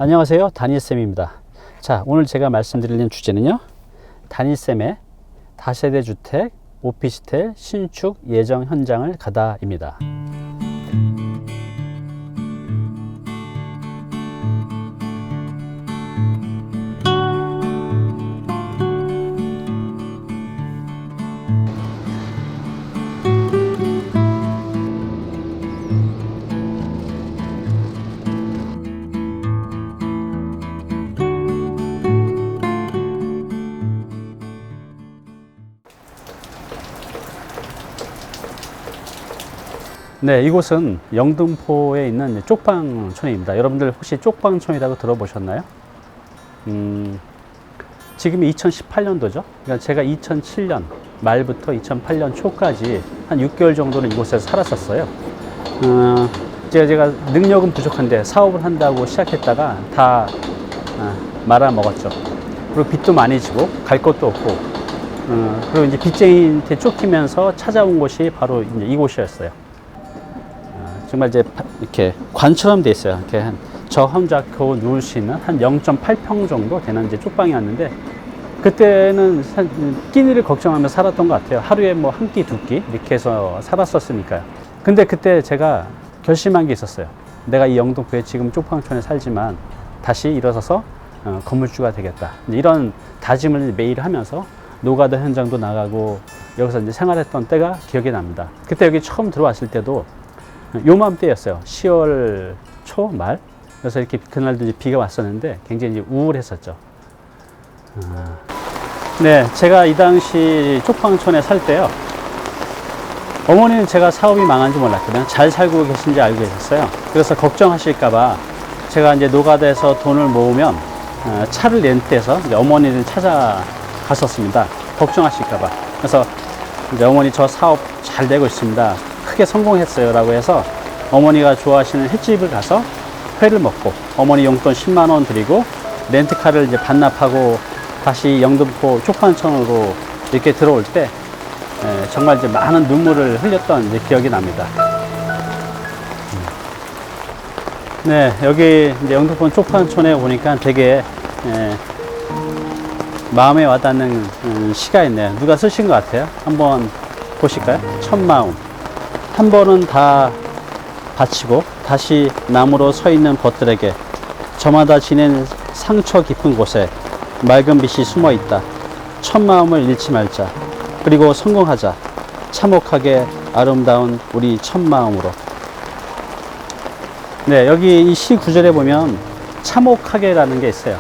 안녕하세요, 다니엘쌤입니다. 자, 오늘 제가 말씀드리는 주제는요, 다니엘쌤의 다세대 주택 오피스텔 신축 예정 현장을 가다입니다. 네, 이곳은 영등포에 있는 쪽방촌입니다. 여러분들 혹시 쪽방촌이라고 들어보셨나요? 지금이 2018년도죠. 그러니까 제가 2007년 말부터 2008년 초까지 한 6개월 정도는 이곳에서 살았었어요. 제가 능력은 부족한데 사업을 한다고 시작했다가 다 말아먹었죠. 그리고 빚도 많이 지고 갈 곳도 없고, 그리고 이제 빚쟁이한테 쫓기면서 찾아온 곳이 바로 이제 이곳이었어요. 정말 이제 이렇게 관처럼 돼 있어요. 이렇게 저 혼자 겨우 누울 수 있는 한 0.8평 정도 되는 이제 쪽방이었는데, 그때는 끼니를 걱정하며 살았던 것 같아요. 하루에 뭐 한 끼, 두 끼 이렇게 해서 살았었으니까요. 근데 그때 제가 결심한 게 있었어요. 내가 이 영등포에 지금 쪽방촌에 살지만 다시 일어서서 건물주가 되겠다. 이런 다짐을 매일 하면서 노가다 현장도 나가고 여기서 이제 생활했던 때가 기억이 납니다. 그때 여기 처음 들어왔을 때도 요맘때였어요. 10월 초 말. 그래서 이렇게 그날도 이제 비가 왔었는데 굉장히 이제 우울했었죠. 네, 제가 이 당시 쪽방촌에 살 때요, 어머니는 제가 사업이 망한 줄 몰랐거든요. 잘 살고 계신지 알고 계셨어요. 그래서 걱정하실까봐 제가 이제 노가다에서 돈을 모으면 차를 렌트해서 이제 어머니를 찾아갔었습니다. 걱정하실까봐. 그래서 이제 어머니 저 사업 잘 되고 있습니다. 크게 성공했어요 라고 해서 어머니가 좋아하시는 횟집을 가서 회를 먹고 어머니 용돈 10만원 드리고 렌트카를 이제 반납하고 다시 영등포 쪽방촌으로 이렇게 들어올 때 정말 이제 많은 눈물을 흘렸던 이제 기억이 납니다. 네, 여기 이제 영등포 쪽방촌에 오니까 되게 마음에 와닿는 시가 있네요. 누가 쓰신 것 같아요? 한번 보실까요? 첫마음. 한 번은 다 바치고 다시 나무로 서 있는 벗들에게 저마다 지낸 상처 깊은 곳에 맑은 빛이 숨어 있다. 첫 마음을 잃지 말자. 그리고 성공하자. 참혹하게 아름다운 우리 첫 마음으로. 네, 여기 이 시 구절에 보면 참혹하게라는 게 있어요.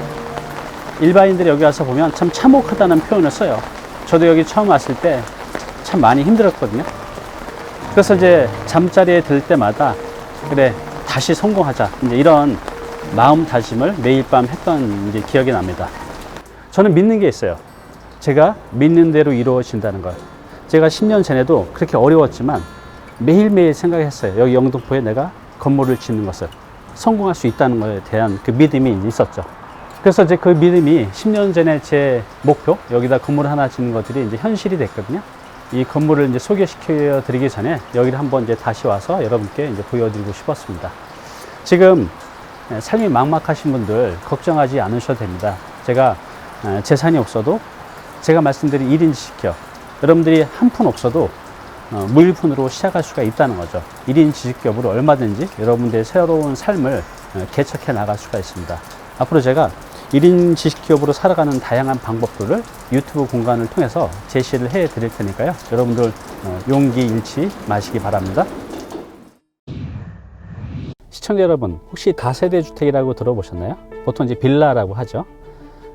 일반인들이 여기 와서 보면 참 참혹하다는 표현을 써요. 저도 여기 처음 왔을 때 참 많이 힘들었거든요. 그래서 이제 잠자리에 들 때마다 그래 다시 성공하자, 이제 이런 마음 다짐을 매일 밤 했던 이제 기억이 납니다. 저는 믿는 게 있어요. 제가 믿는 대로 이루어진다는 걸. 제가 10년 전에도 그렇게 어려웠지만 매일매일 생각했어요. 여기 영등포에 내가 건물을 짓는 것을 성공할 수 있다는 것에 대한 그 믿음이 있었죠. 그래서 이제 그 믿음이 10년 전에 제 목표, 여기다 건물 하나 짓는 것들이 이제 현실이 됐거든요. 이 건물을 이제 소개시켜 드리기 전에 여기를 한번 이제 다시 와서 여러분께 이제 보여드리고 싶었습니다. 지금 삶이 막막하신 분들 걱정하지 않으셔도 됩니다. 제가 재산이 없어도 제가 말씀드린 1인 지식기업, 여러분들이 한 푼 없어도 무일푼으로 시작할 수가 있다는 거죠. 1인 지식기업으로 얼마든지 여러분들의 새로운 삶을 개척해 나갈 수가 있습니다. 앞으로 제가 1인 지식기업으로 살아가는 다양한 방법들을 유튜브 공간을 통해서 제시를 해 드릴 테니까요. 여러분들 용기 잃지 마시기 바랍니다. 시청자 여러분, 혹시 다세대 주택이라고 들어보셨나요? 보통 이제 빌라라고 하죠.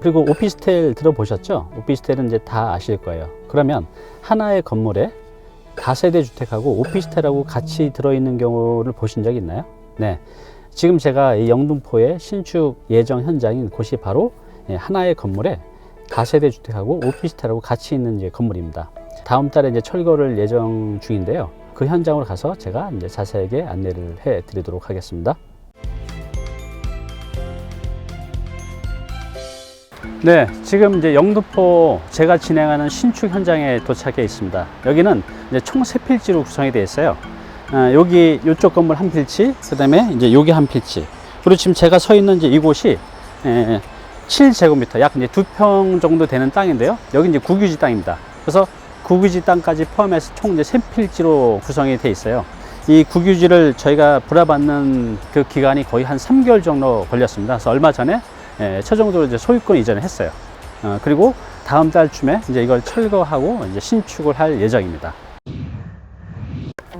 그리고 오피스텔 들어보셨죠? 오피스텔은 이제 다 아실 거예요. 그러면 하나의 건물에 다세대 주택하고 오피스텔하고 같이 들어있는 경우를 보신 적 있나요? 네. 지금 제가 이 영등포의 신축 예정 현장인 곳이 바로 하나의 건물에 다세대 주택하고 오피스텔하고 같이 있는 이제 건물입니다. 다음 달에 이제 철거를 예정 중인데요. 그 현장으로 가서 제가 이제 자세하게 안내를 해 드리도록 하겠습니다. 네, 지금 이제 영등포 제가 진행하는 신축 현장에 도착해 있습니다. 여기는 이제 총 3필지로 구성이 되어 있어요. 여기 이쪽 건물 한 필지, 그 다음에 이제 여기 한 필지, 그리고 지금 제가 서 있는 이제 이곳이 7제곱미터, 약 이제 2평 정도 되는 땅인데요. 여기 이제 국유지 땅입니다. 그래서 국유지 땅까지 포함해서 총 이제 3필지로 구성이 돼 있어요. 이 국유지를 저희가 불화받는 그 기간이 거의 한 3개월 정도 걸렸습니다. 그래서 얼마 전에 최종적으로 이제 소유권 이전을 했어요. 그리고 다음 달쯤에 이제 이걸 철거하고 이제 신축을 할 예정입니다.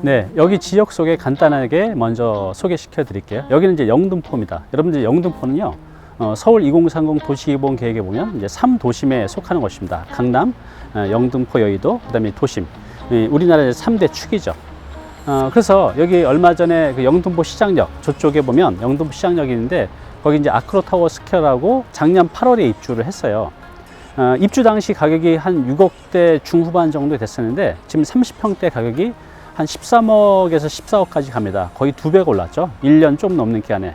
네, 여기 지역 소개 간단하게 먼저 소개시켜 드릴게요. 여기는 이제 영등포입니다. 여러분들 영등포는요, 서울 2030 도시기본 계획에 보면 이제 3도심에 속하는 곳입니다. 강남, 영등포, 여의도, 그 다음에 도심. 우리나라의 3대 축이죠. 그래서 여기 얼마 전에 그 영등포 시장역 저쪽에 보면 영등포 시장역이 있는데 거기 이제 아크로타워 스퀘어라고 작년 8월에 입주를 했어요. 입주 당시 가격이 한 6억대 중후반 정도 됐었는데 지금 30평대 가격이 한 13억에서 14억까지 갑니다. 거의 2배가 올랐죠. 1년 좀 넘는 기간에.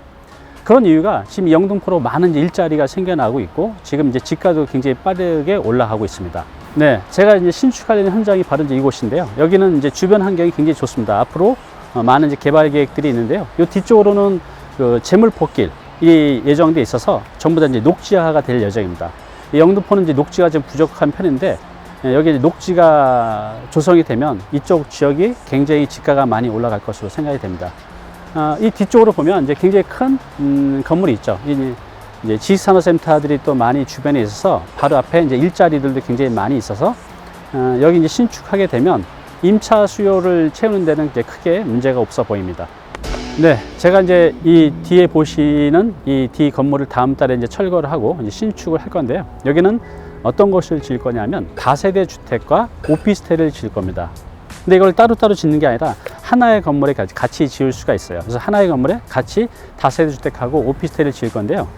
그런 이유가 지금 영등포로 많은 일자리가 생겨나고 있고 지금 이제 집가도 굉장히 빠르게 올라가고 있습니다. 네, 제가 이제 신축하려는 현장이 바로 이제 이곳인데요. 여기는 이제 주변 환경이 굉장히 좋습니다. 앞으로 많은 이제 개발 계획들이 있는데요. 이 뒤쪽으로는 그 재물포길이 예정돼 있어서 전부 다 이제 녹지화가 될 예정입니다. 영등포는 이제 녹지가 좀 부족한 편인데 여기 이제 녹지가 조성이 되면 이쪽 지역이 굉장히 집가가 많이 올라갈 것으로 생각이 됩니다. 이 뒤쪽으로 보면 이제 굉장히 큰 건물이 있죠. 이제 지식산업센터들이 또 많이 주변에 있어서 바로 앞에 이제 일자리들도 굉장히 많이 있어서 여기 이제 신축하게 되면 임차 수요를 채우는 데는 이제 크게 문제가 없어 보입니다. 네, 제가 이제 이 뒤에 보시는 이 뒤 건물을 다음 달에 이제 철거를 하고 이제 신축을 할 건데요. 여기는 어떤 것을 지을 거냐면 다세대 주택과 오피스텔을 지을 겁니다. 근데 이걸 따로따로 짓는 게 아니라 하나의 건물에 같이 지을 수가 있어요. 그래서 하나의 건물에 같이 다세대 주택하고 오피스텔을 지을 건데요.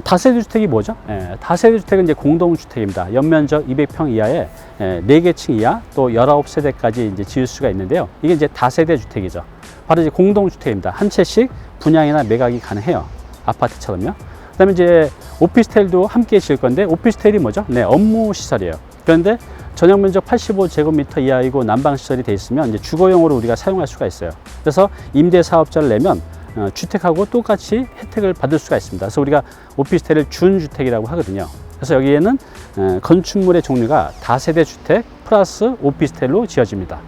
다세대 주택이 뭐죠? 다세대 주택은 이제 공동주택입니다. 연면적 200평 이하에 4개 층 이하 또 19세대까지 이제 지을 수가 있는데요. 이게 이제 다세대 주택이죠. 바로 이제 공동주택입니다. 한 채씩 분양이나 매각이 가능해요. 아파트처럼요. 그 다음에 이제 오피스텔도 함께 지을 건데 오피스텔이 뭐죠? 네, 업무 시설이에요. 그런데 전용 면적 85제곱미터 이하이고 난방 시설이 되어 있으면 이제 주거용으로 우리가 사용할 수가 있어요. 그래서 임대 사업자를 내면 주택하고 똑같이 혜택을 받을 수가 있습니다. 그래서 우리가 오피스텔을 준주택이라고 하거든요. 그래서 여기에는 건축물의 종류가 다세대 주택 플러스 오피스텔로 지어집니다.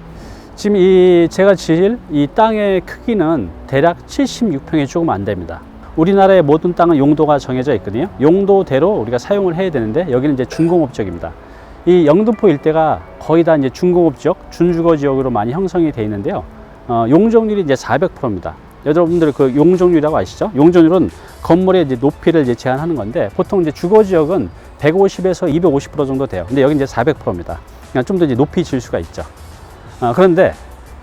지금 제가 지을 이 땅의 크기는 대략 76평이 조금 안 됩니다. 우리나라의 모든 땅은 용도가 정해져 있거든요. 용도대로 우리가 사용을 해야 되는데 여기는 이제 준공업 지역입니다. 이 영등포 일대가 거의 다 이제 준공업 지역, 준주거 지역으로 많이 형성이 되어 있는데요. 용적률이 이제 400%입니다. 여러분들 그 용적률이라고 아시죠? 용적률은 건물의 이제 높이를 이제 제한하는 건데 보통 이제 주거 지역은 150에서 250% 정도 돼요. 근데 여기 이제 400%입니다. 그러니까 좀 더 이제 높이 지을 수가 있죠. 그런데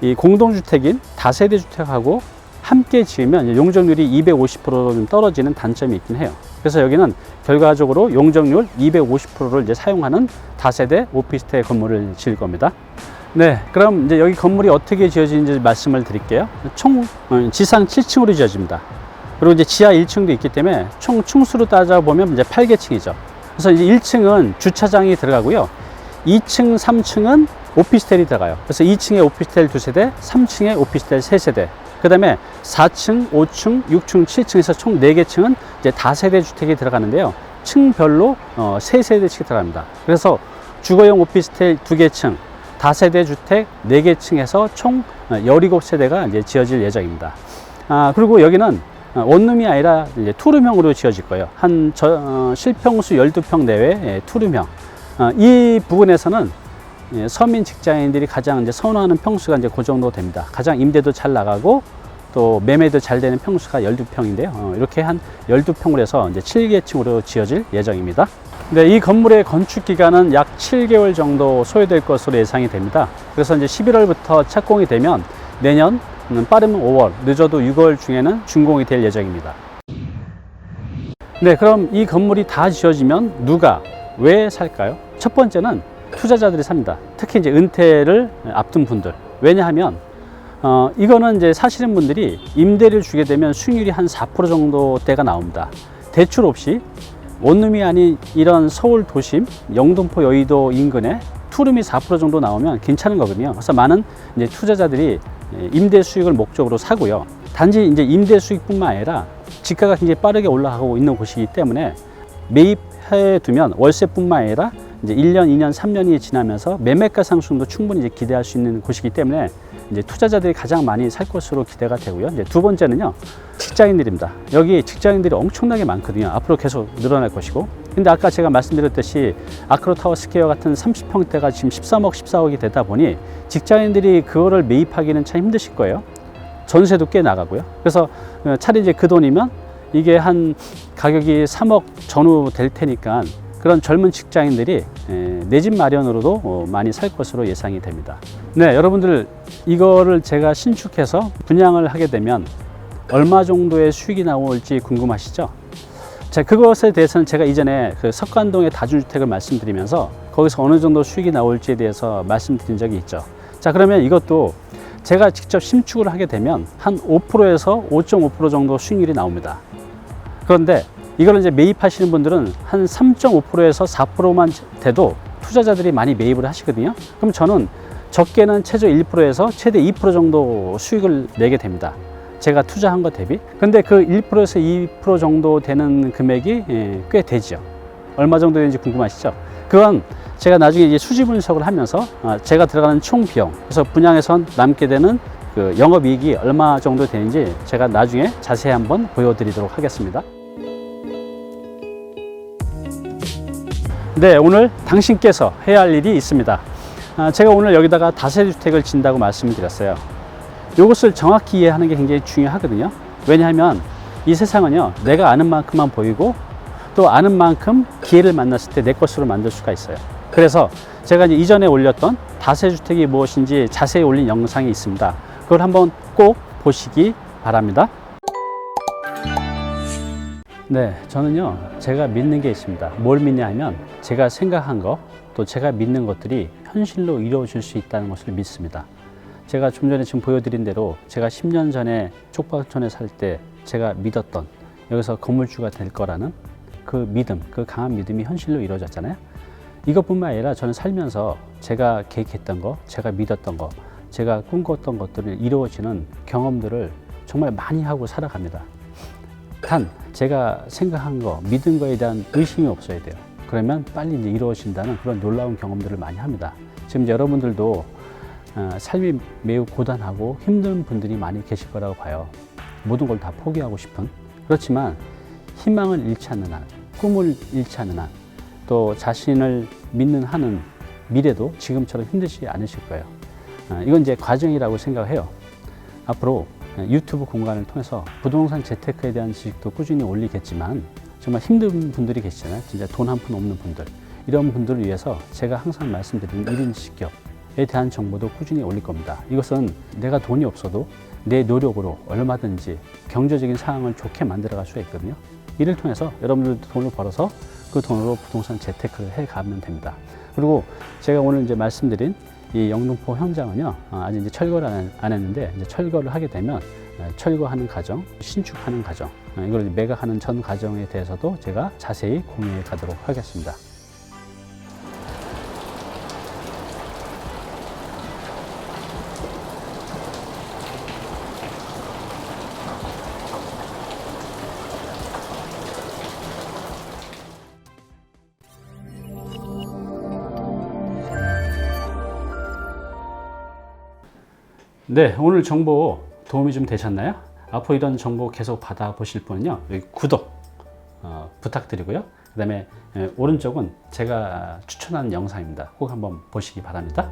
이 공동주택인 다세대 주택하고 함께 지으면 용적률이 250%로 좀 떨어지는 단점이 있긴 해요. 그래서 여기는 결과적으로 용적률 250%를 이제 사용하는 다세대 오피스텔 건물을 지을 겁니다. 네, 그럼 이제 여기 건물이 어떻게 지어지는지 말씀을 드릴게요. 총 지상 7층으로 지어집니다. 그리고 이제 지하 1층도 있기 때문에 총 층수로 따져보면 이제 8개층이죠. 그래서 이제 1층은 주차장이 들어가고요. 2층, 3층은 오피스텔이 들어가요. 그래서 2층에 오피스텔 2세대, 3층에 오피스텔 3세대. 그 다음에 4층, 5층, 6층, 7층에서 총 4개 층은 이제 다세대 주택이 들어가는데요. 층별로 3세대씩 들어갑니다. 그래서 주거용 오피스텔 2개 층, 다세대 주택 4개 층에서 총 17세대가 이제 지어질 예정입니다. 그리고 여기는 원룸이 아니라 이제 투룸형으로 지어질 거예요. 실평수 12평 내외 투룸형. 이 부분에서는 서민 직장인들이 가장 이제 선호하는 평수가 이제 그 정도 됩니다. 가장 임대도 잘 나가고 또 매매도 잘 되는 평수가 12평인데요. 이렇게 한 12평으로 해서 이제 7개층으로 지어질 예정입니다. 네, 이 건물의 건축 기간은 약 7개월 정도 소요될 것으로 예상이 됩니다. 그래서 이제 11월부터 착공이 되면 내년 빠르면 5월, 늦어도 6월 중에는 준공이 될 예정입니다. 네, 그럼 이 건물이 다 지어지면 누가 왜 살까요? 첫 번째는 투자자들이 삽니다. 특히 이제 은퇴를 앞둔 분들. 왜냐하면 이거는 이제 사시는 분들이 임대를 주게 되면 수익률이 한 4% 정도대가 나옵니다. 대출 없이 원룸이 아닌 이런 서울 도심, 영등포, 여의도 인근에 투룸이 4% 정도 나오면 괜찮은 거거든요. 그래서 많은 이제 투자자들이 임대 수익을 목적으로 사고요. 단지 이제 임대 수익뿐만 아니라 지가가 굉장히 빠르게 올라가고 있는 곳이기 때문에 매입해 두면 월세뿐만 아니라 이제 1년, 2년, 3년이 지나면서 매매가 상승도 충분히 이제 기대할 수 있는 곳이기 때문에 이제 투자자들이 가장 많이 살 것으로 기대가 되고요. 이제 두 번째는요, 직장인들입니다. 여기 직장인들이 엄청나게 많거든요. 앞으로 계속 늘어날 것이고. 근데 아까 제가 말씀드렸듯이 아크로타워 스퀘어 같은 30평대가 지금 13억, 14억이 되다 보니 직장인들이 그거를 매입하기는 참 힘드실 거예요. 전세도 꽤 나가고요. 그래서 차라리 이제 그 돈이면 이게 한 가격이 3억 전후 될 테니까 그런 젊은 직장인들이 내 집 마련으로도 많이 살 것으로 예상이 됩니다. 네, 여러분들 이거를 제가 신축해서 분양을 하게 되면 얼마 정도의 수익이 나올지 궁금하시죠? 자, 그것에 대해서는 제가 이전에 그 석관동의 다중주택을 말씀드리면서 거기서 어느 정도 수익이 나올지에 대해서 말씀드린 적이 있죠. 자, 그러면 이것도 제가 직접 신축을 하게 되면 한 5%에서 5.5% 정도 수익률이 나옵니다. 그런데 이걸 이제 매입하시는 분들은 한 3.5%에서 4%만 돼도 투자자들이 많이 매입을 하시거든요. 그럼 저는 적게는 최저 1%에서 최대 2% 정도 수익을 내게 됩니다. 제가 투자한 것 대비. 근데 그 1%에서 2% 정도 되는 금액이 꽤 되죠. 얼마 정도 되는지 궁금하시죠? 그건 제가 나중에 이제 수지 분석을 하면서 제가 들어가는 총 비용, 그래서 분양에서 남게 되는 그 영업이익이 얼마 정도 되는지 제가 나중에 자세히 한번 보여드리도록 하겠습니다. 네, 오늘 당신께서 해야 할 일이 있습니다. 제가 오늘 여기다가 다세주택을 짓는다고 말씀을 드렸어요. 이것을 정확히 이해하는 게 굉장히 중요하거든요. 왜냐하면 이 세상은요, 내가 아는 만큼만 보이고 또 아는 만큼 기회를 만났을 때 내 것으로 만들 수가 있어요. 그래서 제가 이제 이전에 올렸던 다세주택이 무엇인지 자세히 올린 영상이 있습니다. 그걸 한번 꼭 보시기 바랍니다. 네, 저는요, 제가 믿는 게 있습니다. 뭘 믿냐 하면 제가 생각한 거, 또 제가 믿는 것들이 현실로 이루어질 수 있다는 것을 믿습니다. 제가 좀 전에 지금 보여드린 대로 제가 10년 전에 촉박촌에 살 때 제가 믿었던, 여기서 건물주가 될 거라는 그 믿음, 그 강한 믿음이 현실로 이루어졌잖아요. 이것뿐만 아니라 저는 살면서 제가 계획했던 거, 제가 믿었던 거, 제가 꿈꿨던 것들을 이루어지는 경험들을 정말 많이 하고 살아갑니다. 단 제가 생각한 거, 믿은 거에 대한 의심이 없어야 돼요. 그러면 빨리 이제 이루어진다는 그런 놀라운 경험들을 많이 합니다. 지금 여러분들도 삶이 매우 고단하고 힘든 분들이 많이 계실 거라고 봐요. 모든 걸 다 포기하고 싶은. 그렇지만 희망을 잃지 않는 한, 꿈을 잃지 않는 한, 또 자신을 믿는 한은 미래도 지금처럼 힘들지 않으실 거예요. 이건 이제 과정이라고 생각해요. 앞으로 유튜브 공간을 통해서 부동산 재테크에 대한 지식도 꾸준히 올리겠지만 정말 힘든 분들이 계시잖아요. 진짜 돈 한 푼 없는 분들. 이런 분들을 위해서 제가 항상 말씀드리는 1인 직격에 대한 정보도 꾸준히 올릴 겁니다. 이것은 내가 돈이 없어도 내 노력으로 얼마든지 경제적인 상황을 좋게 만들어갈 수가 있거든요. 이를 통해서 여러분들도 돈을 벌어서 그 돈으로 부동산 재테크를 해 가면 됩니다. 그리고 제가 오늘 이제 말씀드린 이 영등포 현장은요, 아직 이제 철거를 안 했는데 이제 철거를 하게 되면 철거하는 과정, 신축하는 과정, 이걸 매각하는 전 과정에 대해서도 제가 자세히 공유해 가도록 하겠습니다. 네, 오늘 정보 도움이 좀 되셨나요? 앞으로 이런 정보 계속 받아보실 분은요, 여기 구독 부탁드리고요. 그 다음에 오른쪽은 제가 추천하는 영상입니다. 꼭 한번 보시기 바랍니다.